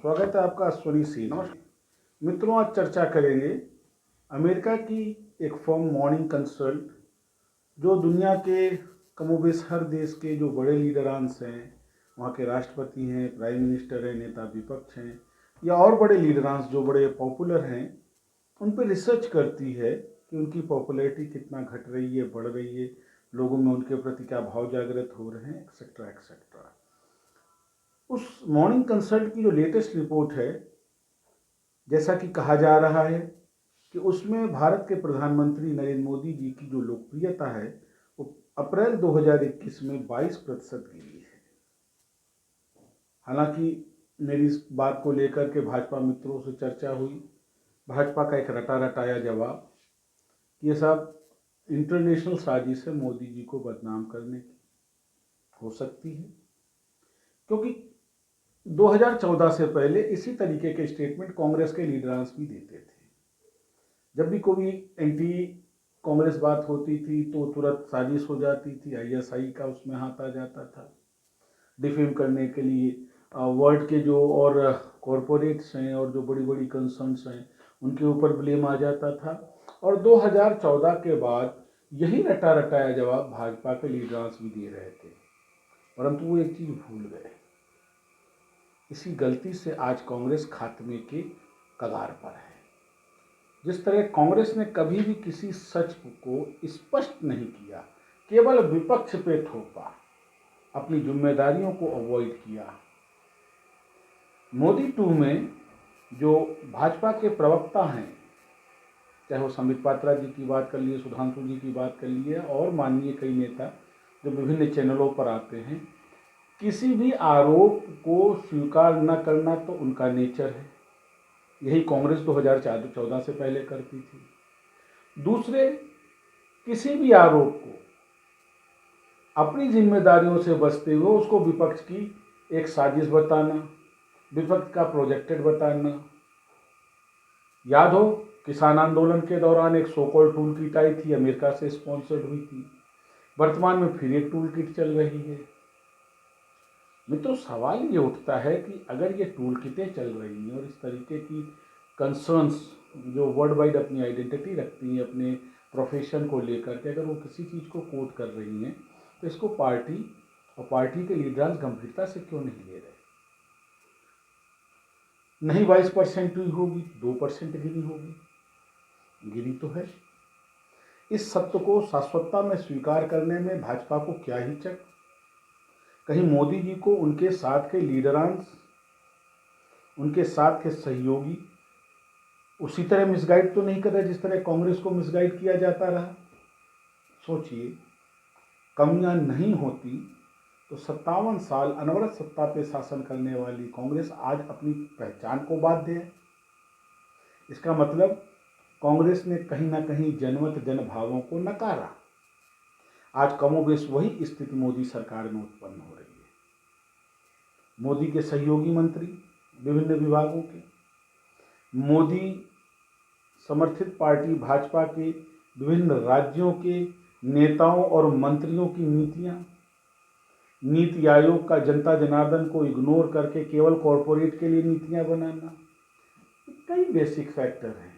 स्वागत है आपका अश्वनी सी। नमस्कार मित्रों, आज चर्चा करेंगे अमेरिका की एक फर्म मॉर्निंग कंसल्ट, जो दुनिया के कमोबेश हर देश के जो बड़े लीडरांस हैं, वहाँ के राष्ट्रपति हैं, प्राइम मिनिस्टर हैं, नेता विपक्ष हैं या और बड़े लीडरांस जो बड़े पॉपुलर हैं, उन पर रिसर्च करती है कि उनकी पॉपुलैरिटी कितना घट रही है, बढ़ रही है, लोगों में उनके प्रति क्या भाव जागृत हो रहे हैं, एक्सेट्रा एक्सेट्रा। उस मॉर्निंग कंसल्ट की जो लेटेस्ट रिपोर्ट है, जैसा कि कहा जा रहा है कि उसमें भारत के प्रधानमंत्री नरेंद्र मोदी जी की जो लोकप्रियता है वो अप्रैल 2021 में 22% गिरी है। हालांकि मेरी इस बात को लेकर के भाजपा मित्रों से चर्चा हुई। भाजपा का एक रटा रटाया जवाब कि ये सब इंटरनेशनल साजिश है मोदी जी को बदनाम करने की। हो सकती है, क्योंकि 2014 से पहले इसी तरीके के स्टेटमेंट कांग्रेस के लीडरांस भी देते थे। जब भी कोई एंटी कांग्रेस बात होती थी तो तुरंत साजिश हो जाती थी, आईएसआई का उसमें हाथ आ जाता था। डिफेम करने के लिए वर्ल्ड के जो और कॉरपोरेट्स हैं और जो बड़ी बड़ी कंसर्न्स हैं उनके ऊपर ब्लेम आ जाता था। और 2014 के बाद यही रटा रटाया जवाब भाजपा के लीडरांस भी दे रहे थे, परंतु वो एक चीज़ भूल गए। इसी गलती से आज कांग्रेस खात्मे के कगार पर है। जिस तरह कांग्रेस ने कभी भी किसी सच को स्पष्ट नहीं किया, केवल विपक्ष पे थोपा, अपनी जिम्मेदारियों को अवॉइड किया। मोदी 2 में जो भाजपा के प्रवक्ता हैं, चाहे वो संबित पात्रा जी की बात कर लिए, सुधांशु जी की बात कर लिए और माननीय कई नेता जो विभिन्न चैनलों पर आते हैं, किसी भी आरोप को स्वीकार न करना तो उनका नेचर है। यही कांग्रेस 2014 से पहले करती थी। दूसरे, किसी भी आरोप को अपनी जिम्मेदारियों से बचते हुए उसको विपक्ष की एक साजिश बताना, विपक्ष का प्रोजेक्टेड बताना। याद हो, किसान आंदोलन के दौरान एक सो कॉल्ड टूल किट आई थी, अमेरिका से स्पॉन्सर्ड हुई थी। वर्तमान में फिर एक टूल किट चल रही है। मित्रों, सवाल ये उठता है कि अगर ये टूल किटें चल रही हैं और इस तरीके की कंसर्न्स जो वर्ल्ड वाइड अपनी आइडेंटिटी रखती हैं अपने प्रोफेशन को लेकर के, अगर वो किसी चीज़ को कोट कर रही हैं तो इसको पार्टी और पार्टी के लीडर्स गंभीरता से क्यों नहीं ले रहे? नहीं 22% हुई होगी, 2% गिरी होगी, गिरी तो है। इस सत्य को शाश्वतता में स्वीकार करने में भाजपा को क्या हिचक? कहीं मोदी जी को उनके साथ के लीडरांस, उनके साथ के सहयोगी उसी तरह मिसगाइड तो नहीं कर रहे जिस तरह कांग्रेस को मिसगाइड किया जाता रहा? सोचिए, कमियां नहीं होती तो 57 साल अनवरत सत्ता पे शासन करने वाली कांग्रेस आज अपनी पहचान को बाध्य है। इसका मतलब कांग्रेस ने कहीं ना कहीं जनमत जनभावों को नकारा। आज कमोबेश वही स्थिति मोदी सरकार में उत्पन्न हो रही है। मोदी के सहयोगी मंत्री विभिन्न विभागों के, मोदी समर्थित पार्टी भाजपा के विभिन्न राज्यों के नेताओं और मंत्रियों की नीतियां, नीति आयोग का जनता जनार्दन को इग्नोर करके केवल कॉरपोरेट के लिए नीतियां बनाना, कई बेसिक फैक्टर हैं।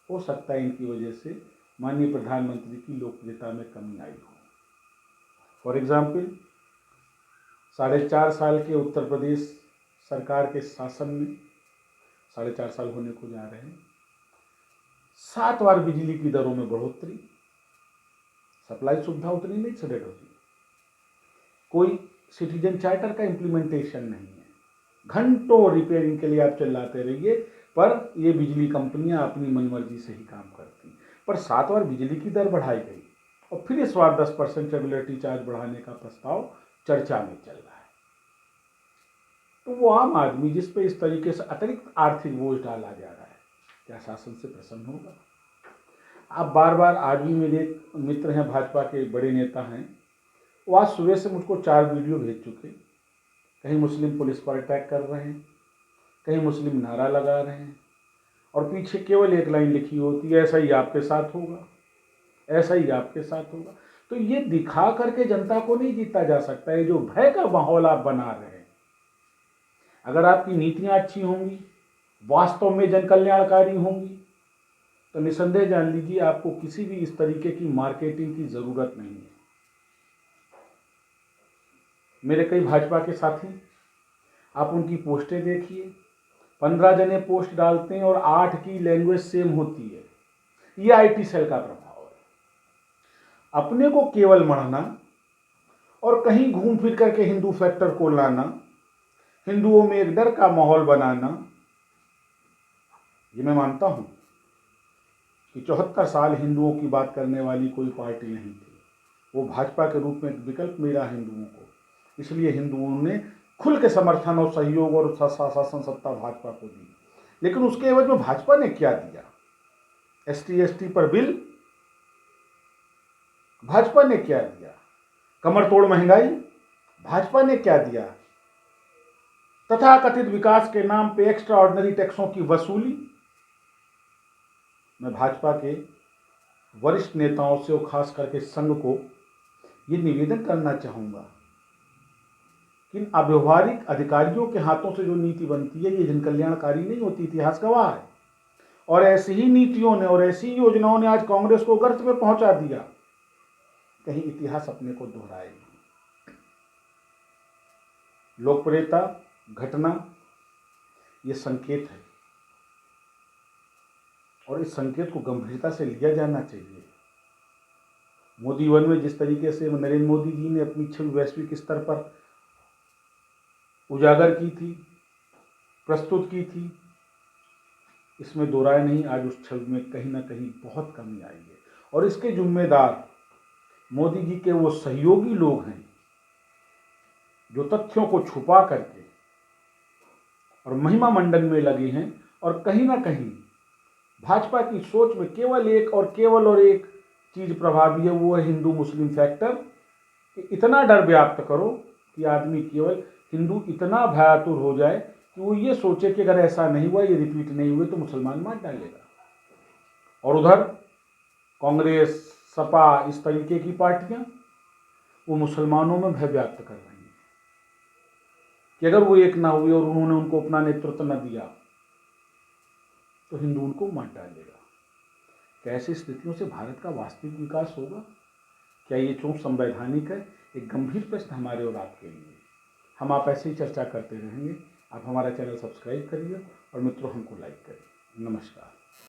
हो सकता है इनकी वजह से माननीय प्रधानमंत्री की लोकप्रियता में कमी आई हो। फॉर एग्जाम्पल, 4.5 साल के उत्तर प्रदेश सरकार के शासन में, 4.5 साल होने को जा रहे हैं, 7 बार बिजली की दरों में बढ़ोतरी, सप्लाई सुविधा उतनी नहीं सडेड होती, कोई सिटीजन चार्टर का इम्प्लीमेंटेशन नहीं है, घंटों रिपेयरिंग के लिए आप चिल्लाते रहिए, पर ये बिजली कंपनियां अपनी मनमर्जी से ही काम करती। पर 7 बार बिजली की दर बढ़ाई गई और फिर इस बार 10% रेगुलेटरी चार्ज बढ़ाने का प्रस्ताव चर्चा में चल रहा है। तो वो आम आदमी जिस पे इस तरीके से अतिरिक्त आर्थिक बोझ डाला जा रहा है, क्या शासन से प्रसन्न होगा? आप बार बार, आज भी मेरे मित्र हैं भाजपा के बड़े नेता हैं, वो आज सुबह से मुझको 4 वीडियो भेज चुके। कहीं मुस्लिम पुलिस पर अटैक कर रहे हैं, कहीं मुस्लिम नारा लगा रहे हैं और पीछे केवल एक लाइन लिखी होती है, ऐसा ही आपके साथ होगा, ऐसा ही आपके साथ होगा। तो ये दिखा करके जनता को नहीं जीता जा सकता है। जो भय का माहौल आप बना रहे हैं, अगर आपकी नीतियां अच्छी होंगी, वास्तव में जन कल्याणकारी होंगी, तो निसंदेह जान लीजिए आपको किसी भी इस तरीके की मार्केटिंग की जरूरत नहीं है। मेरे कई भाजपा के साथी, आप उनकी पोस्टें देखिए, 15 जने पोस्ट डालते हैं और 8 की लैंग्वेज सेम होती है। ये IT सेल का प्रभाव है। अपने को केवल मढ़ना और कहीं घूम फिर करके हिंदू फैक्टर को लाना, हिंदुओं में एक डर का माहौल बनाना, ये मैं मानता हूं कि 74 साल हिंदुओं की बात करने वाली कोई पार्टी नहीं थी। वो भाजपा के रूप में एक विकल्प मिला हिंदुओं को, इसलिए हिंदुओं ने खुल के समर्थन और सहयोग और शासन सत्ता भाजपा को दी। लेकिन उसके एवज में भाजपा ने क्या दिया? ST पर बिल भाजपा ने क्या दिया? कमर तोड़ महंगाई भाजपा ने क्या दिया? तथाकथित विकास के नाम पे एक्स्ट्रा ऑर्डिनरी टैक्सों की वसूली। मैं भाजपा के वरिष्ठ नेताओं से और खास करके संघ को ये निवेदन करना चाहूंगा कि इन अव्यवहारिक अधिकारियों के हाथों से जो नीति बनती है ये जन कल्याणकारी नहीं होती, इतिहास गवाह है। और ऐसी ही नीतियों ने और ऐसी योजनाओं ने आज कांग्रेस को गर्त में पहुंचा दिया। कहीं इतिहास अपने को दोहराएगी। लोकप्रियता घटना ये संकेत है और इस संकेत को गंभीरता से लिया जाना चाहिए। मोदी वन में जिस तरीके से नरेंद्र मोदी जी ने अपनी छवि वैश्विक स्तर पर उजागर की थी, प्रस्तुत की थी, इसमें दो राय नहीं। आज उस छवि में कहीं ना कहीं बहुत कमी आई है और इसके जिम्मेदार मोदी जी के वो सहयोगी लोग हैं जो तथ्यों को छुपा करके और महिमा मंडन में लगे हैं और कहीं ना कहीं भाजपा की सोच में केवल एक चीज प्रभावी है, वो है हिंदू मुस्लिम फैक्टर। कि इतना डर व्याप्त करो कि आदमी केवल हिंदू इतना भयातुर हो जाए कि वो ये सोचे कि अगर ऐसा नहीं हुआ, ये रिपीट नहीं हुए तो मुसलमान मार डालेगा। और उधर कांग्रेस, सपा, इस तरीके की पार्टियां वो मुसलमानों में भय व्यक्त कर रही हैं कि अगर वो एक ना हुए और उन्होंने उनको अपना नेतृत्व न दिया तो हिंदू उनको मार डालेगा। क्या ऐसी स्थितियों से भारत का वास्तविक विकास होगा? क्या ये चूक संवैधानिक है? एक गंभीर प्रश्न हमारे और आपके लिए। हम आप ऐसे ही चर्चा करते रहेंगे। आप हमारा चैनल सब्सक्राइब करिए और मित्रों हमको लाइक करिए। नमस्कार।